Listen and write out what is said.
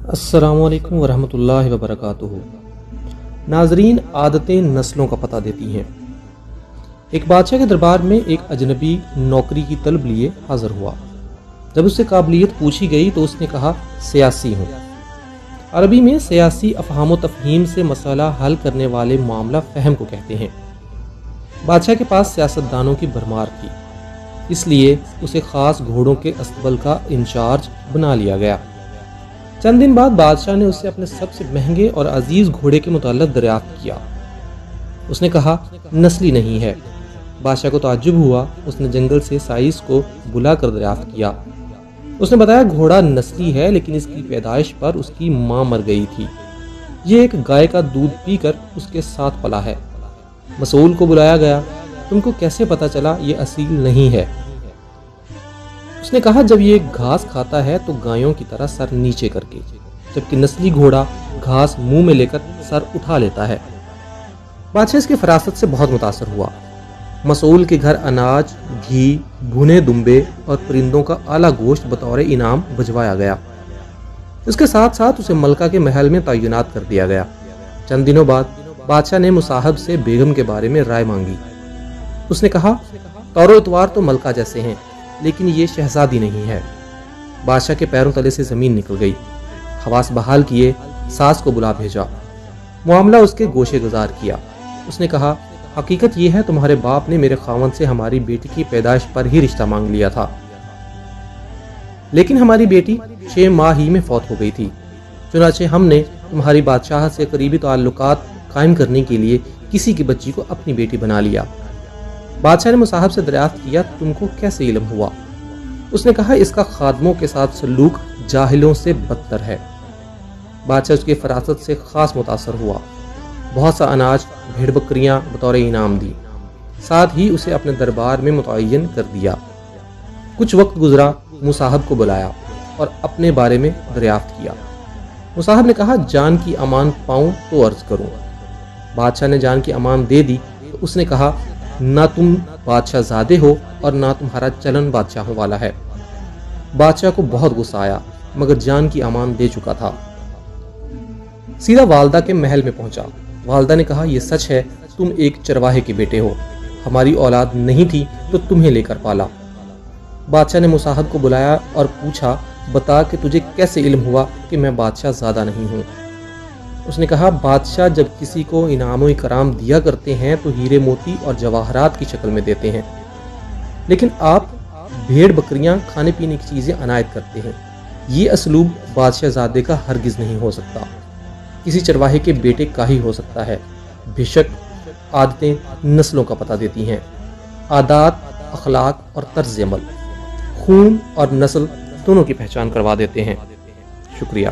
السلام علیکم ورحمۃ اللہ وبرکاتہ۔ ناظرین، عادتیں نسلوں کا پتہ دیتی ہیں۔ ایک بادشاہ کے دربار میں ایک اجنبی نوکری کی طلب لیے حاضر ہوا۔ جب اس سے قابلیت پوچھی گئی تو اس نے کہا سیاسی ہوں۔ عربی میں سیاسی افہام و تفہیم سے مسئلہ حل کرنے والے معاملہ فہم کو کہتے ہیں۔ بادشاہ کے پاس سیاستدانوں کی بھرمار تھی، اس لیے اسے خاص گھوڑوں کے استبل کا انچارج بنا لیا گیا۔ چند دن بعد بادشاہ نے اس سے اپنے سب سے مہنگے اور عزیز گھوڑے کے متعلق دریافت کیا۔ اس نے کہا نسلی نہیں ہے۔ بادشاہ کو تعجب ہوا۔ اس نے جنگل سے سائس کو بلا کر دریافت کیا۔ اس نے بتایا گھوڑا نسلی ہے، لیکن اس کی پیدائش پر اس کی ماں مر گئی تھی۔ یہ ایک گائے کا دودھ پی کر اس کے ساتھ پلا ہے۔ مسئول کو بلایا گیا۔ تم کو کیسے پتا چلا یہ اصیل نہیں ہے؟ اس نے کہا جب یہ گھاس کھاتا ہے تو گایوں کی طرح سر نیچے کر کے، جبکہ نسلی گھوڑا گھاس منہ میں لے کر سر اٹھا لیتا ہے۔ بادشاہ اس کی فراست سے بہت متاثر ہوا۔ مسئول کے گھر اناج، گھی، بھنے دمبے اور پرندوں کا اعلیٰ گوشت بطور انعام بھجوایا گیا۔ اس کے ساتھ ساتھ اسے ملکہ کے محل میں تعینات کر دیا گیا۔ چند دنوں بعد بادشاہ نے مصاحب سے بیگم کے بارے میں رائے مانگی۔ اس نے کہا طور و اتوار تو ملکہ جیسے ہیں، لیکن یہ شہزادی نہیں ہے۔ بادشاہ کے پیروں تلے سے زمین نکل گئی۔ حواس بحال کیے، ساس کو بلا بھیجا، معاملہ اس کے گوشے گزار کیا۔ اس نے کہا حقیقت یہ ہے تمہارے باپ نے میرے خاوند سے ہماری بیٹی کی پیدائش پر ہی رشتہ مانگ لیا تھا، لیکن ہماری بیٹی 6 ماہ ہی میں فوت ہو گئی تھی۔ چنانچہ ہم نے تمہاری بادشاہ سے قریبی تعلقات قائم کرنے کے لیے کسی کی بچی کو اپنی بیٹی بنا لیا۔ بادشاہ نے مصاحب سے دریافت کیا تم کو کیسے علم ہوا؟ اس نے کہا اس کا خادموں کے ساتھ سلوک جاہلوں سے بدتر ہے۔ بادشاہ اس کی فراست سے خاص متاثر ہوا۔ بہت سا اناج، بھیڑ بکریاں بطور انعام دی، ساتھ ہی اسے اپنے دربار میں متعین کر دیا۔ کچھ وقت گزرا، مصاحب کو بلایا اور اپنے بارے میں دریافت کیا۔ مصاحب نے کہا جان کی امان پاؤں تو عرض کروں۔ بادشاہ نے جان کی امان دے دی تو اس نے کہا نہ تم بادشاہ زادے ہو اور نہ تمہارا چلن بادشاہوں والا ہے۔ بادشاہ کو بہت غصہ آیا، مگر جان کی امان دے چکا تھا۔ سیدھا والدہ کے محل میں پہنچا۔ والدہ نے کہا یہ سچ ہے تم ایک چرواہے کے بیٹے ہو، ہماری اولاد نہیں تھی تو تمہیں لے کر پالا۔ بادشاہ نے مصاحب کو بلایا اور پوچھا بتا کہ تجھے کیسے علم ہوا کہ میں بادشاہ زادہ نہیں ہوں؟ اس نے کہا بادشاہ جب کسی کو انعام و اکرام دیا کرتے ہیں تو ہیرے موتی اور جواہرات کی شکل میں دیتے ہیں، لیکن آپ بھیڑ بکریاں کھانے پینے کی چیزیں عنایت کرتے ہیں۔ یہ اسلوب بادشاہ زادے کا ہرگز نہیں ہو سکتا، کسی چرواہے کے بیٹے کا ہی ہو سکتا ہے۔ بے شک عادتیں نسلوں کا پتہ دیتی ہیں۔ عادات، اخلاق اور طرز عمل خون اور نسل دونوں کی پہچان کروا دیتے ہیں۔ شکریہ۔